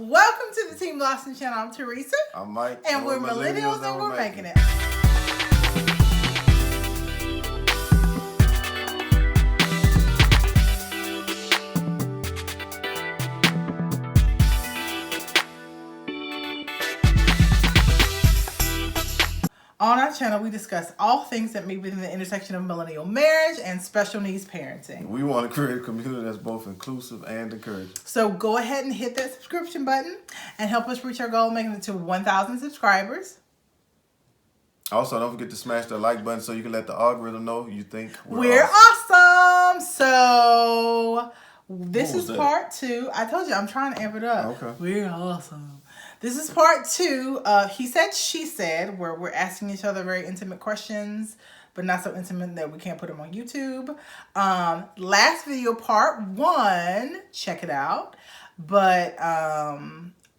Welcome to the Team Lawson channel. I'm Theresa. I'm Mike. And we're millennials and we're making it. On our channel, we discuss all things that meet within the intersection of millennial marriage and special needs parenting. We want to create a community that's both inclusive and encouraging. So go ahead and hit that subscription button and help us reach our goal of making it to 1,000 subscribers. Also, don't forget to smash the like button so you can let the algorithm know you think we're awesome. So this is part 2. I told you I'm trying to amp it up. Okay. We're awesome. This is part 2 of He Said, She Said, where we're asking each other very intimate questions, but not so intimate that we can't put them on YouTube. Last video, part 1, check it out. But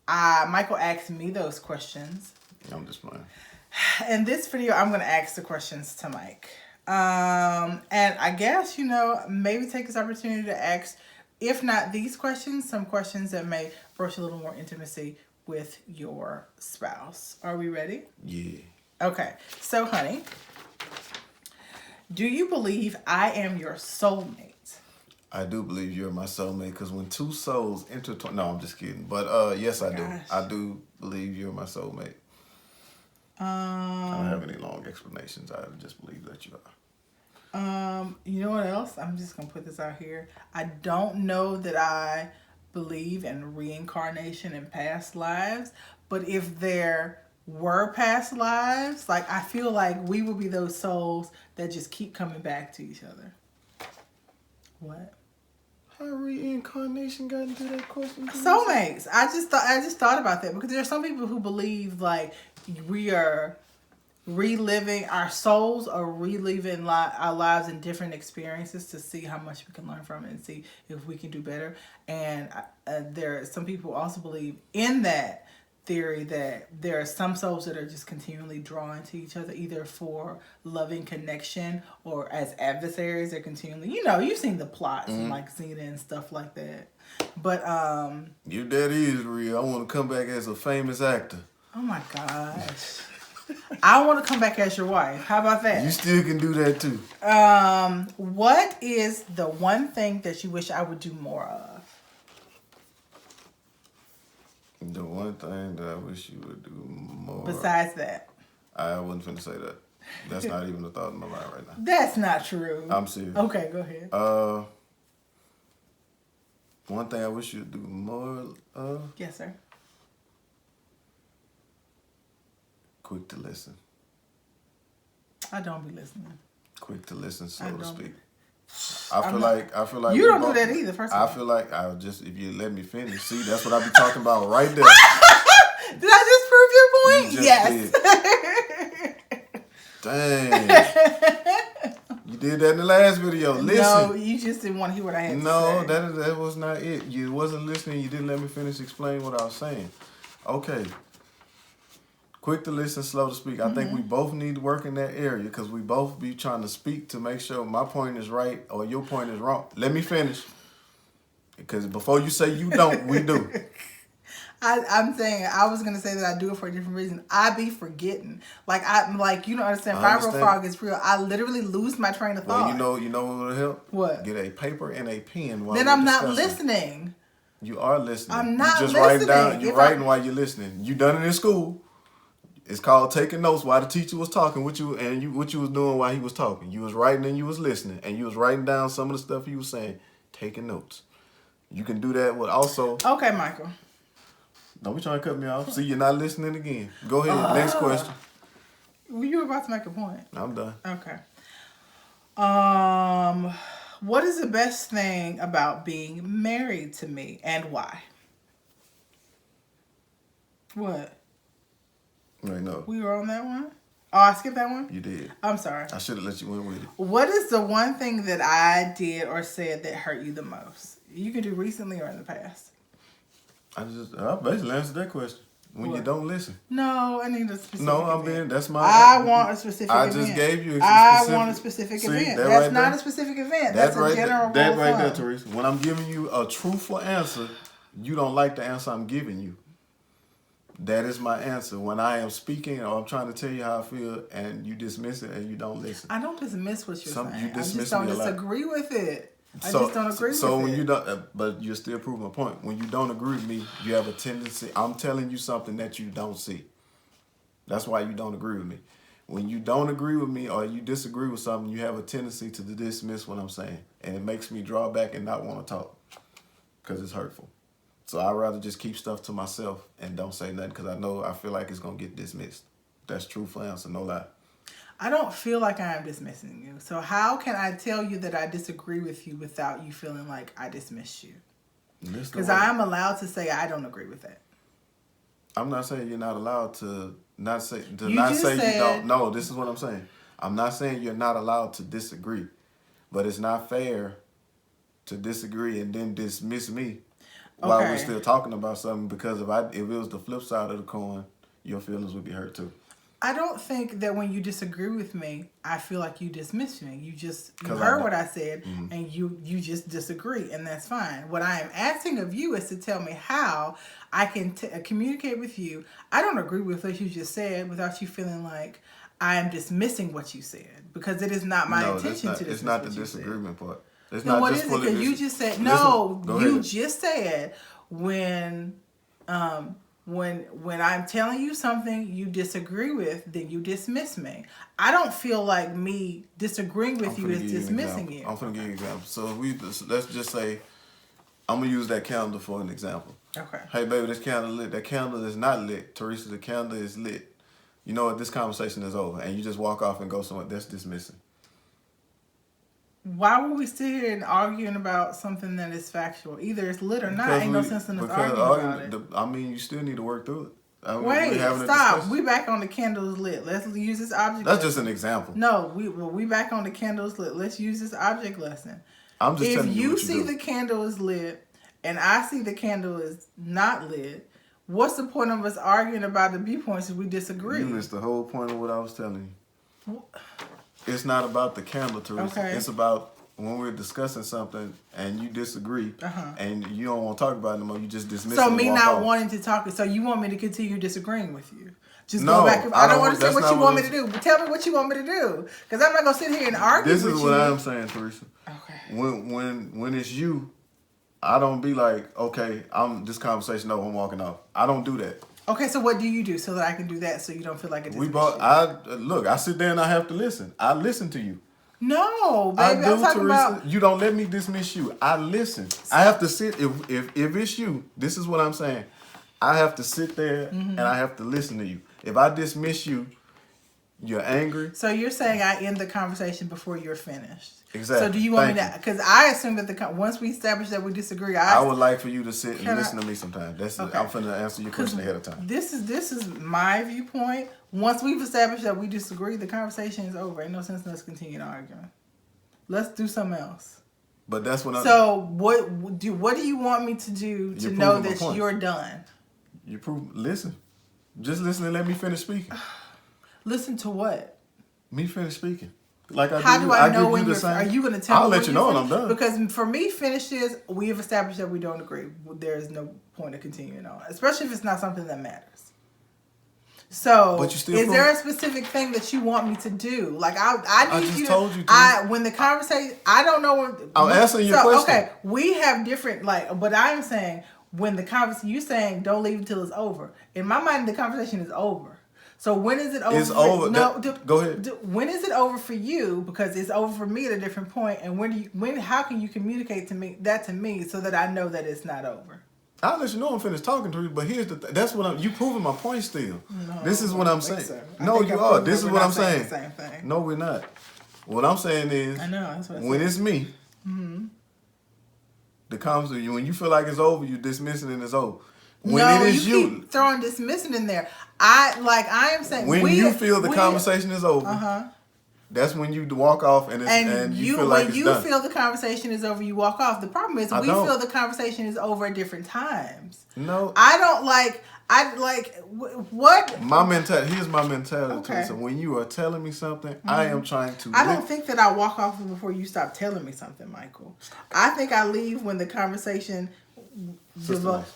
Michael asked me those questions. I'm just playing. In this video, I'm going to ask the questions to Mike. And I guess, maybe take this opportunity to ask, if not these questions, some questions that may broach a little more intimacy with your spouse. Are we ready? Yeah. Okay. So, honey, do you believe I am your soulmate? I do believe you're my soulmate because when two souls intertwine... No, I'm just kidding. But yes, I do. I do believe you're my soulmate. I don't have any long explanations. I just believe that you are. You know what else? I'm just going to put this out here. I don't know that I believe in reincarnation and past lives, but if there were past lives, I feel like we would be those souls that just keep coming back to each other. What? How reincarnation got into that question? Soulmates. I just thought about that because there are some people who believe we are reliving, our souls are reliving our lives in different experiences to see how much we can learn from it and see if we can do better. And there are some people who also believe in that theory that there are some souls that are just continually drawn to each other, either for loving connection or as adversaries. They're continually, you've seen the plots and Xena and stuff like that. But If that is real, I want to come back as a famous actor. Oh my gosh. I want to come back as your wife. How about that? You still can do that too. What is the one thing that you wish I would do more of? The one thing that I wish you would do more. Besides that. I wasn't finna say that. That's not even a thought in my mind right now. That's not true. I'm serious. Okay, go ahead. One thing I wish you'd do more of. Yes, sir. Quick to listen. I don't be listening. Quick to listen, so to speak. I feel like you don't do that either. First of all, I feel like if you let me finish. See, that's what I be talking about right there. Did I just prove your point? Yes. Dang. You did that in the last video. Listen. No, you just didn't want to hear what I had to say. No, that was not it. You wasn't listening. You didn't let me finish explaining what I was saying. Okay. Quick to listen, slow to speak. I think we both need to work in that area because we both be trying to speak to make sure my point is right or your point is wrong. Let me finish. Because before you say you don't, we do. I'm saying, I was going to say that I do it for a different reason. I be forgetting. You don't understand. Viral fog is real. I literally lose my train of thought. Well, you know what will help? What? Get a paper and a pen while then I'm not listening. You are listening. I'm not just listening. You're writing while you're listening. You done it in school. It's called taking notes while the teacher was talking with you and what you was doing while he was talking. You was writing and you was listening. And you was writing down some of the stuff he was saying. Taking notes. You can do that with also... Okay, Michael. Don't be trying to cut me off. See, you're not listening again. Go ahead. Next question. Well, you were about to make a point. I'm done. Okay. What is the best thing about being married to me and why? What? Wait, no. We were on that one? Oh, I skipped that one? You did. I'm sorry. I should have let you win with it. What is the one thing that I did or said that hurt you the most? You can do recently or in the past. I basically answered that question. When you don't listen. No, I need a specific event. That's my... I want a specific event. I just gave you a specific... I want a specific event. That's right not there. a specific event. That's a general rule. That right there, Theresa. When I'm giving you a truthful answer, You don't like the answer I'm giving you. That is my answer. When I am speaking or I'm trying to tell you how I feel and you dismiss it and you don't listen. I don't dismiss what you're saying. You dismiss I just me don't a lot. disagree with it. I So just don't agree with it. So when you don't, but you're still proving my point. When you don't agree with me, you have a tendency. I'm telling you something that you don't see. That's why you don't agree with me. When you don't agree with me or you disagree with something, you have a tendency to dismiss what I'm saying, and it makes me draw back and not want to talk because it's hurtful. So I'd rather just keep stuff to myself and don't say nothing because I feel like it's gonna get dismissed. That's truthful answer, no lie. I don't feel like I am dismissing you. So how can I tell you that I disagree with you without you feeling like I dismiss you? Because I'm allowed to say I don't agree with that. I'm not saying you're not allowed to not say you don't. No, this is what I'm saying. I'm not saying you're not allowed to disagree, but it's not fair to disagree and then dismiss me while we're still talking about something. Because if it was the flip side of the coin, your feelings would be hurt too. I don't think that when you disagree with me, I feel like you dismiss me. You heard what I said, and you just disagree, and that's fine. What I am asking of you is to tell me how I can communicate with you. I don't agree with what you just said without you feeling like I am dismissing what you said, because it is not my intention to dismiss. It's not the disagreement part. It's then not what just is it? Because you just said just said when I'm telling you something you disagree with, then you dismiss me. I don't feel like me disagreeing with you is dismissing you. I'm going to give you an example. So let's just say, I'm going to use that candle for an example. Okay. Hey, baby, this candle lit. That candle is not lit. Theresa, the candle is lit. You know what? This conversation is over. And you just walk off and go somewhere. That's dismissing. Why would we sit here and arguing about something that is factual? Either it's lit or not. Ain't no sense in us arguing about it. I mean, you still need to work through it. Wait, stop. We back on the candles lit. Let's use this object. That's just an example. No, we back on the candles lit. Let's use this object lesson. I'm just telling you what if you see the candle is lit and I see the candle is not lit, what's the point of us arguing about the viewpoints if we disagree? You missed the whole point of what I was telling you. It's not about the candle, Theresa. Okay. It's about when we're discussing something and you disagree and you don't want to talk about it anymore, you just dismiss it. So me not wanting to talk, so you want me to continue disagreeing with you? Just go back. I don't understand what you want me to do. Tell me what you want me to do. Because I'm not going to sit here and argue with you. This is what I'm saying, Theresa. Okay. When it's you, I don't be like, okay, this conversation over, I'm walking off. I don't do that. Okay, so what do you do so that I can do that so you don't feel like it's I sit there and I have to listen. I listen to you. No, baby, I'm talking about... You don't let me dismiss you. I listen. I have to sit. If it's you, this is what I'm saying. I have to sit there and I have to listen to you. If I dismiss you, you're angry. So you're saying I end the conversation before you're finished. Exactly. So do you want me to? Because I assume that once we establish that we disagree, I would like for you to sit and listen to me sometime. Okay. I'm finna answer your question ahead of time. This is my viewpoint. Once we've established that we disagree, the conversation is over. Ain't no sense in us continuing arguing. Let's do something else. But that's what I'm. So what do you want me to do to know that you're done? Listen. Just listen and let me finish speaking. Listen to what? Me finish speaking. Like I How do, do I know when you're? Are you going to tell me? I'll let you know when I'm done. Because for me, finish is we have established that we don't agree. There is no point of continuing on, especially if it's not something that matters. So, is there a specific thing that you want me to do? Like I need you to. Told you to. When the conversation, I don't know when. I'm answering your question. Okay, we have different but I'm saying when the conversation, you're saying don't leave until it's over. In my mind, the conversation is over. So when is it over? It's over. Go ahead. When is it over for you? Because it's over for me at a different point. And how can you communicate to me so that I know that it's not over? I'll let you know I'm finished talking to you. But here's that's what you proving my point still. No, this is what I'm saying. So. No, you are. This is what I'm saying. Same thing. No, we're not. What I'm saying is, I know. That's what when it's me, the conversation when you feel like it's over, you dismiss it and it's over. When it is you keep throwing dismissing in there. I am saying when you feel the conversation is over, that's when you walk off and you feel like it's done. When you feel the conversation is over, you walk off. The problem is we feel the conversation is over at different times. No, I don't like. What? My mentality. Here's my mentality. Okay. So when you are telling me something, I am trying to. I don't think that I walk off before you stop telling me something, Michael. I think I leave when the conversation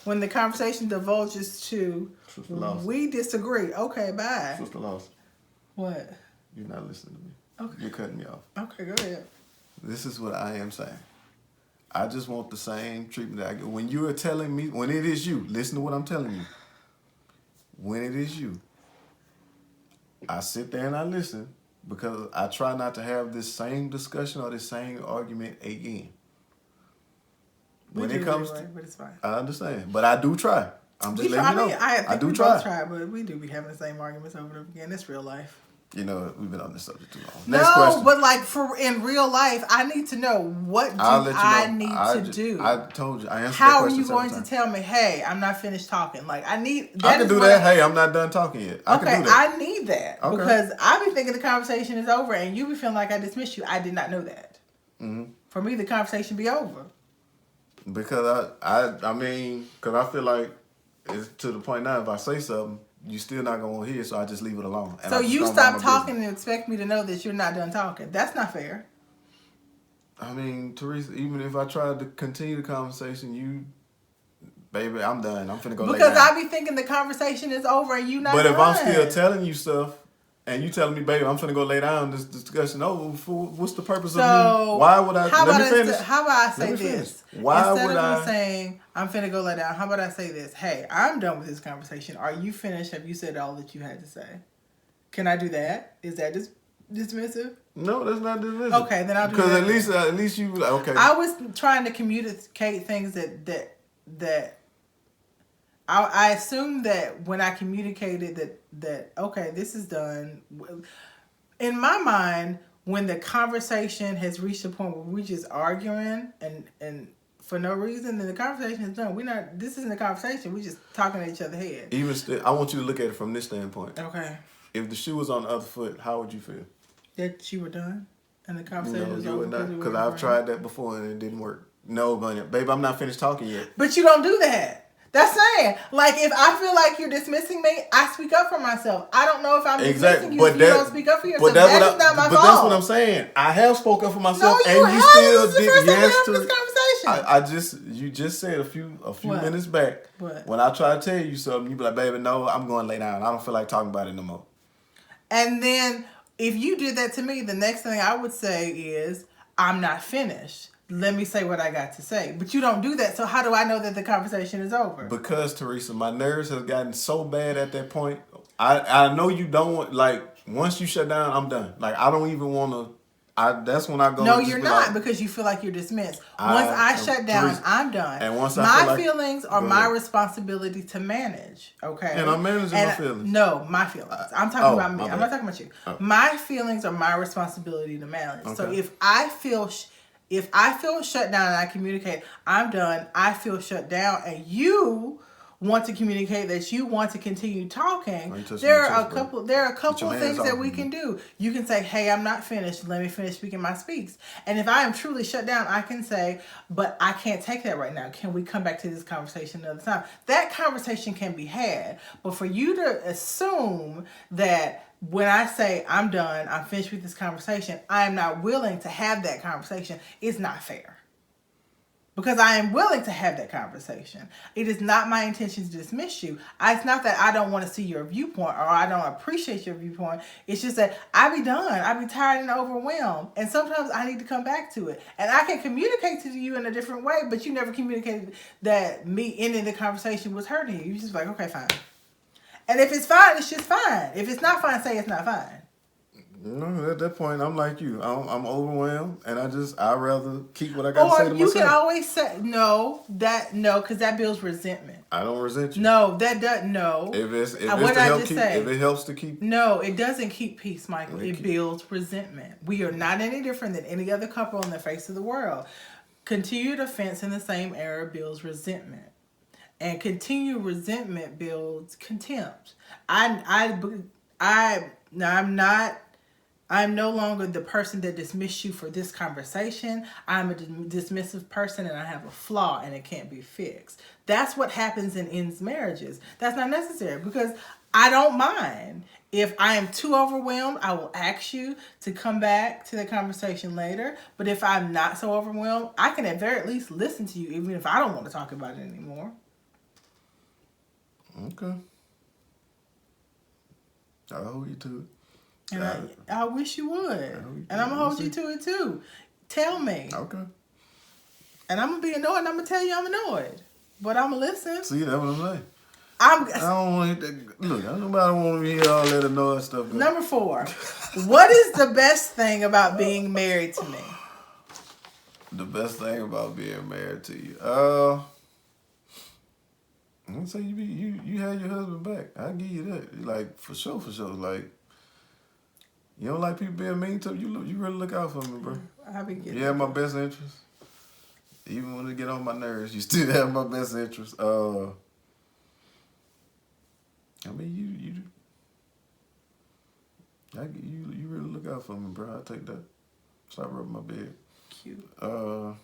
when the conversation divulges to we disagree. Okay, bye. Sister Lawson. What? You're not listening to me. Okay. You're cutting me off. Okay, go ahead. This is what I am saying. I just want the same treatment that I get. When you are telling me, when it is you, listen to what I'm telling you. When it is you, I sit there and I listen because I try not to have this same discussion or this same argument again. When it comes to, but it's fine. I understand, but I do try. I'm just letting you know. I do try, but we do be having the same arguments over and over again. It's real life. You know, we've been on this subject too long. Next question. But like in real life, I need to know what do I need to do. I told you. I answered How are you going to tell me, hey, I'm not finished talking? Like I can do that. Hey, I'm not done talking yet. I can do that. I need that because I be thinking the conversation is over, and you be feeling like I dismissed you. I did not know that. Mm-hmm. For me, the conversation be over. Because because I feel like it's to the point now. If I say something, you still not gonna hear, so I just leave it alone. And so you stop talking and expect me to know that you're not done talking. That's not fair. I mean, Theresa, even if I tried to continue the conversation, baby, I'm done. I'm finna go lay down. Because I be thinking the conversation is over and you not done. But if I'm still telling you stuff, and you telling me, baby, I'm finna go lay down, this discussion over, what's the purpose of me? Why would I? Let me finish. How about I say this? Why Instead would of saying, I'm finna go lay down, how about I say this? Hey, I'm done with this conversation. Are you finished? Have you said all that you had to say? Can I do that? Is that dismissive? No, that's not dismissive. Okay, then I'll do that. Because at least you, okay. I was trying to communicate things that I assume that when I communicated that okay, this is done. In my mind, when the conversation has reached a point where we're just arguing and for no reason, then the conversation is done. This isn't a conversation. We're just talking at each other's head. Even still, I want you to look at it from this standpoint. Okay. If the shoe was on the other foot, how would you feel? That you were done and the conversation was over? No, you would not. Because I've tried that before and it didn't work. No, babe, I'm not finished talking yet. But you don't do that. That's saying, like, if I feel like you're dismissing me, I speak up for myself. I don't know if I'm dismissing you if you don't speak up for yourself. That is not my fault. But that's what I'm saying. I have spoke up for myself, no, and you still did yes to this conversation. You just said a few minutes back what? When I try to tell you something, you be like, baby, no, I'm going to lay down. I don't feel like talking about it no more. And then if you did that to me, the next thing I would say is, I'm not finished. Let me say what I got to say. But you don't do that, so how do I know that the conversation is over? Because, Theresa, my nerves have gotten so bad at that point. I know you don't want, like, once you shut down, I'm done. Like, I don't even want to, that's when I go. No, you're not, because you feel like you're dismissed. Once I shut down, Theresa, I'm done. And once my feelings are my responsibility to manage, okay? And I'm managing my feelings. No, my feelings. I'm talking about me. I'm not talking about you. Oh. My feelings are my responsibility to manage. Okay. So if I feel shut down and I communicate, I'm done, I feel shut down, and you want to communicate that you want to continue talking, there are a couple of things that we can do. You can say, hey, I'm not finished. Let me finish speaking my speaks. And if I am truly shut down, I can say, but I can't take that right now. Can we come back to this conversation another time? That conversation can be had. But for you to assume that when I say I'm done, I'm finished with this conversation, I am not willing to have that conversation, is not fair. Because I am willing to have that conversation. It is not my intention to dismiss you. It's not that I don't want to see your viewpoint or I don't appreciate your viewpoint. It's just that I be done. I be tired and overwhelmed. And sometimes I need to come back to it. And I can communicate to you in a different way, but you never communicated that me ending the conversation was hurting you. You just like, okay, fine. And if it's fine, it's just fine. If it's not fine, say it's not fine. No, at that point, I'm like you. I'm overwhelmed, and I'd rather keep what I got to say to myself. Or you can always say, no, because that builds resentment. I don't resent you. No, that doesn't, no. If it helps to keep. No, it doesn't keep peace, Michael. It builds resentment. We are not any different than any other couple on the face of the world. Continued offense in the same area builds resentment. And continued resentment builds contempt. I'm not I'm no longer the person that dismissed you for this conversation. I'm a dismissive person and I have a flaw and it can't be fixed. That's what happens in ends marriages. That's not necessary because I don't mind. If I am too overwhelmed, I will ask you to come back to the conversation later. But if I'm not so overwhelmed, I can at very least listen to you, even if I don't want to talk about it anymore. Okay. I'll hold you to it. And I wish you would. And I'm going to hold you to it too. Tell me. Okay. And I'm going to be annoyed and I'm going to tell you I'm annoyed. But I'm going to listen. See, that's what I'm saying. I don't want to hit that. Look, nobody want to hear all that annoying stuff. Number 4. What is the best thing about being married to me? The best thing about being married to you? I'm going to say you had your husband back. I'll give you that. Like, for sure. Like, you don't like people being mean to you. You really look out for me, bro. I be getting. You have my best interest. Even when it get on my nerves, you still have my best interest. I mean, you really look out for me, bro. I'll take that. Stop rubbing my bed. Cute. You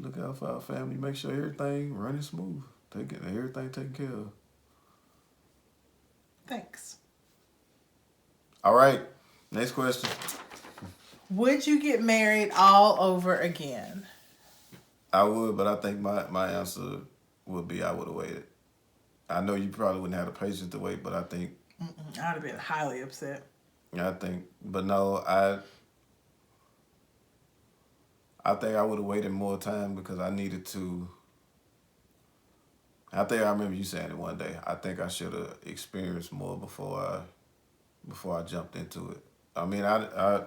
look out for our family. Make sure everything running smooth. Everything taken care of. Thanks. All right. Next question. Would you get married all over again? I would, but I think my answer would be I would have waited. I know you probably wouldn't have the patience to wait, but I think... I'd have been highly upset. I think... But no, I think I would have waited more time because I needed to... I think I remember you saying it one day. I think I should have experienced more before I jumped into it. I mean, I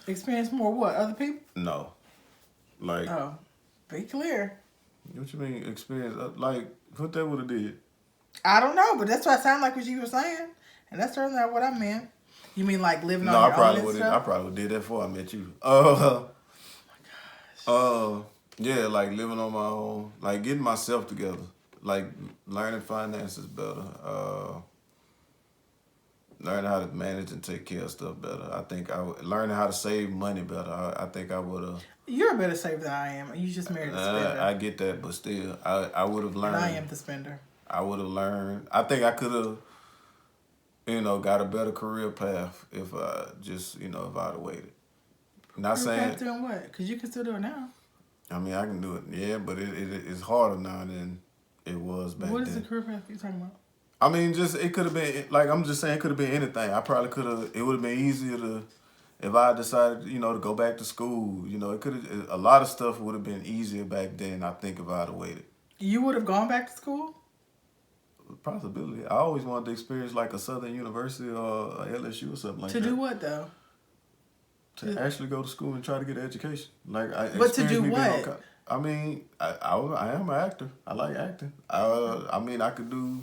Experience more what? Other people? No. Like... Oh. Be clear. What you mean experience? Like, what that would have did? I don't know, but that's what it sounded like what you were saying. And that's certainly not what I meant. You mean like living on your own and stuff? I probably would have did that before I met you. Oh my gosh. Yeah, like living on my own. Like getting myself together. Like learning finances better. Learning how to manage and take care of stuff better. I think learning how to save money better. I think I would have. You're a better saver than I am. You just married a spender. I get that, but still, I would have learned. And I am the spender. I would have learned. I think I could have, got a better career path if I just, if I'd have waited. Not career saying. Path doing what? Because you can still do it now. I mean, I can do it, yeah, but it's harder now than it was back then. What is the career path you're talking about? I mean, it could have been, like, I'm just saying it could have been anything. I probably could have, it would have been easier to, if I decided, to go back to school, it could have, a lot of stuff would have been easier back then, I think, if I'd have waited. You would have gone back to school? Possibility. I always wanted to experience, like, a Southern University or a LSU or something like that. To do what, though? To actually go to school and try to get an education. But to do what? I mean, I am an actor. I like acting. I mean, I could do...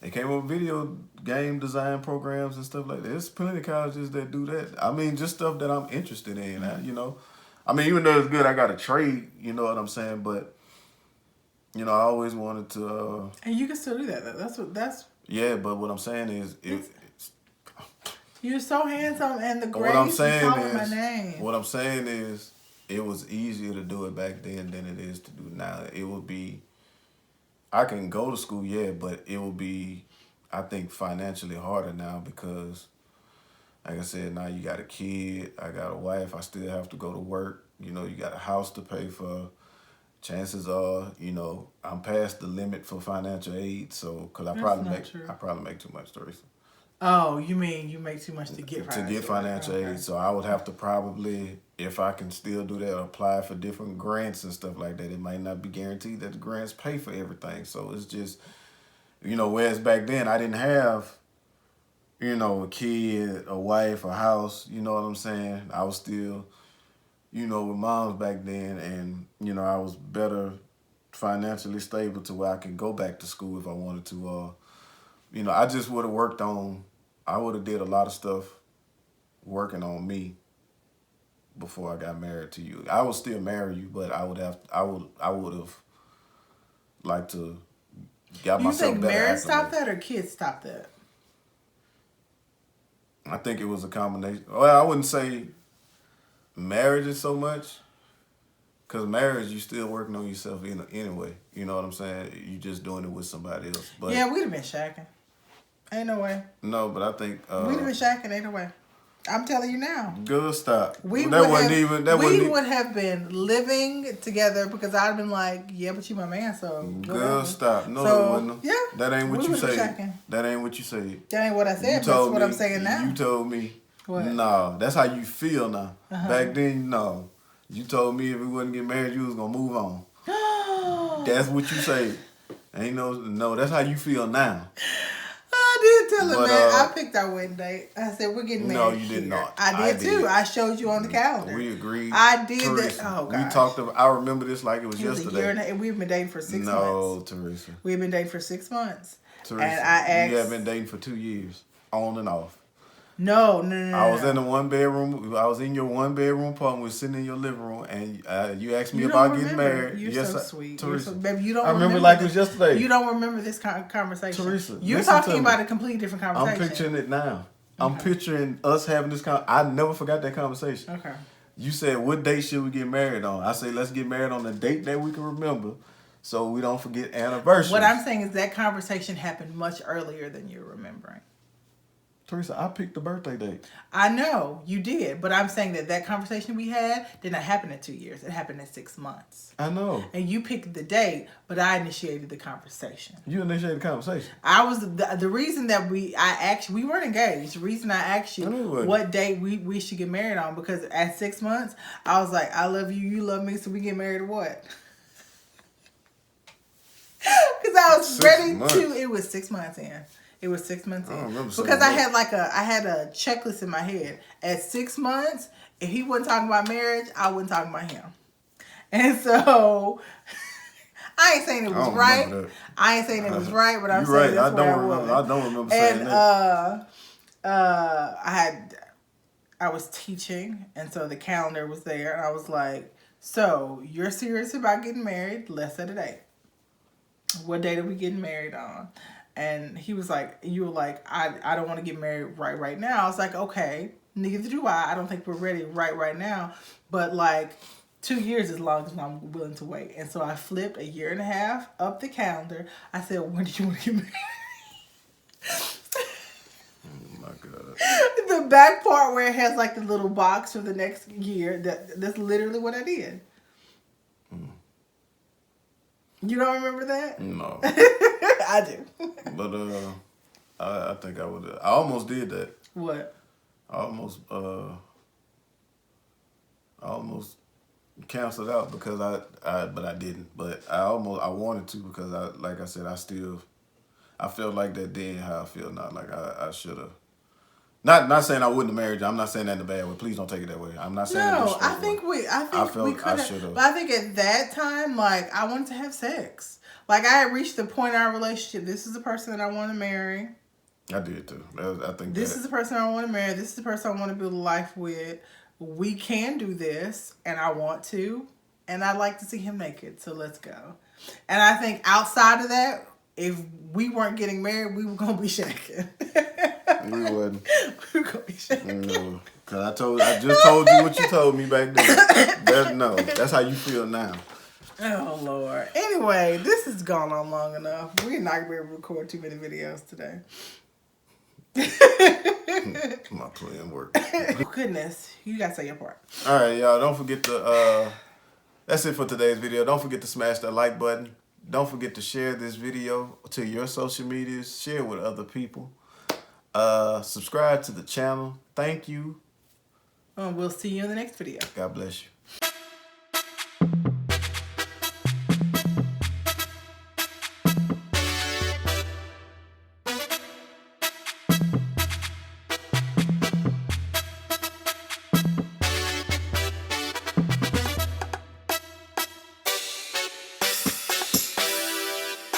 They came up with video game design programs and stuff like that. There's plenty of colleges that do that. I mean, just stuff that I'm interested in, I mean, even though it's good, I got a trade, you know what I'm saying? But, I always wanted to... and you can still do that. That's... Yeah, but what I'm saying is... You're so handsome and the grades is calling my name. What I'm saying is, it was easier to do it back then than it is to do now. It would be... I can go to school, yeah, but it will be, I think, financially harder now because, like I said, now you got a kid, I got a wife, I still have to go to work, you got a house to pay for. Chances are, I'm past the limit for financial aid, so, because I probably make too much, Theresa. Oh, you mean you make too much to get financial aid, so I would have to probably, if I can still do that, apply for different grants and stuff like that. It might not be guaranteed that the grants pay for everything, so it's just, whereas back then I didn't have, a kid, a wife, a house, you know what I'm saying? I was still, with moms back then, and, I was better financially stable to where I could go back to school if I wanted to, I just would have I would have did a lot of stuff working on me before I got married to you. I would still marry you, but I would have liked to got You myself think better marriage stopped acclimated. that or kids stopped that? I think it was a combination. Well, I wouldn't say marriage so much, because marriage, you still working on yourself anyway. You know what I'm saying? You just doing it with somebody else. But yeah, we'd have been shacking. Ain't no way. no, but I think We'd have been shacking. Ain't no way. I'm telling you now. good stop. We That wasn't even. That we wasn't would have been living together because I'd have been like, yeah, but you my man, so whatever. Good stop. No, So, that wasn't. yeah, That ain't what we you would've been said. shacking. That ain't what you said. That ain't what I said, but that's what I'm saying now. You told me. What? No, that's how you feel now. Uh-huh. Back then, no. You told me if we wouldn't get married, you was gonna move on. That's what you said. Ain't no. That's how you feel now. I did tell him, But, man. I picked our wedding date. I said we're getting married. No, you did here. not. I did too. I showed you on the calendar. We agreed. I did Teresa, that. Oh God. we talked about. I remember this like it was It was yesterday. a year and we've been dating for 6 months. No, Teresa. We've been dating for 6 months. Teresa, and I asked. we have been dating for 2 years, on and off. No. I was in a 1-bedroom. I was in your 1-bedroom apartment. We were sitting in your living room, and you asked me You about don't getting remember. married. You're yes, so sweet. Teresa. Baby, you don't. I remember remember like this, it was yesterday. You don't remember this conversation. Teresa, you're listen talking to me. about a completely different conversation. I'm picturing it now. I'm picturing us having this I never forgot that conversation. Okay. You said, what date should we get married on? I say, let's get married on a date that we can remember so we don't forget anniversaries. What I'm saying is that conversation happened much earlier than you're remembering. Teresa, I picked the birthday date. I know you did, but I'm saying that conversation we had did not happen in 2 years. It happened in 6 months. I know. And you picked the date, but I initiated the conversation. You initiated the conversation. I was the reason that we weren't engaged. The reason I asked you what date we should get married on, because at 6 months I was like, I love you, you love me, so we get married or what? Because I was ready to. It was 6 months in. It was 6 months in. Because I had a checklist in my head. At 6 months, if he wasn't talking about marriage, I wasn't talking about him. And so I ain't saying it was right. I ain't saying it was right, but I'm saying that's where I was. I don't remember saying that. And I was teaching, and so the calendar was there, and I was like, so you're serious about getting married? Let's set a date. What date are we getting married on? And he was like, you were like, I don't want to get married right now. I was like, okay, neither do I. I don't think we're ready right now. But like 2 years is long as I'm willing to wait. And so I flipped 1.5 years up the calendar. I said, when did you want to get married? Oh my God. The back part where it has like the little box for the next year, that's literally what I did. You don't remember that? No. I do. But I think I would. I almost did that. What? I almost canceled out because but I didn't. But I wanted to, because like I said, I felt like that then how I feel now. Like I should have. Not saying I wouldn't have married you. I'm not saying that in a bad way. Please don't take it that way. I'm not saying that. No, I think we could have. But I think at that time, like, I wanted to have sex. Like, I had reached the point in our relationship. This is the person that I want to marry. I did too. I think this is the person I want to marry. This is the person I want to build a life with. We can do this, and I want to, and I'd like to see him naked. So let's go. And I think outside of that, if we weren't getting married, we were gonna be shacking. We wouldn't. We were gonna be shacking. No, because I just told you what you told me back then. That's how you feel now. Oh Lord. Anyway, this has gone on long enough. We're not gonna be able to record too many videos today. My plan work. Goodness, you gotta say your part. All right, y'all. Don't forget to. That's it for today's video. Don't forget to smash that like button. Don't forget to share this video to your social medias. Share it with other people. Subscribe to the channel. Thank you. We'll see you in the next video. God bless you.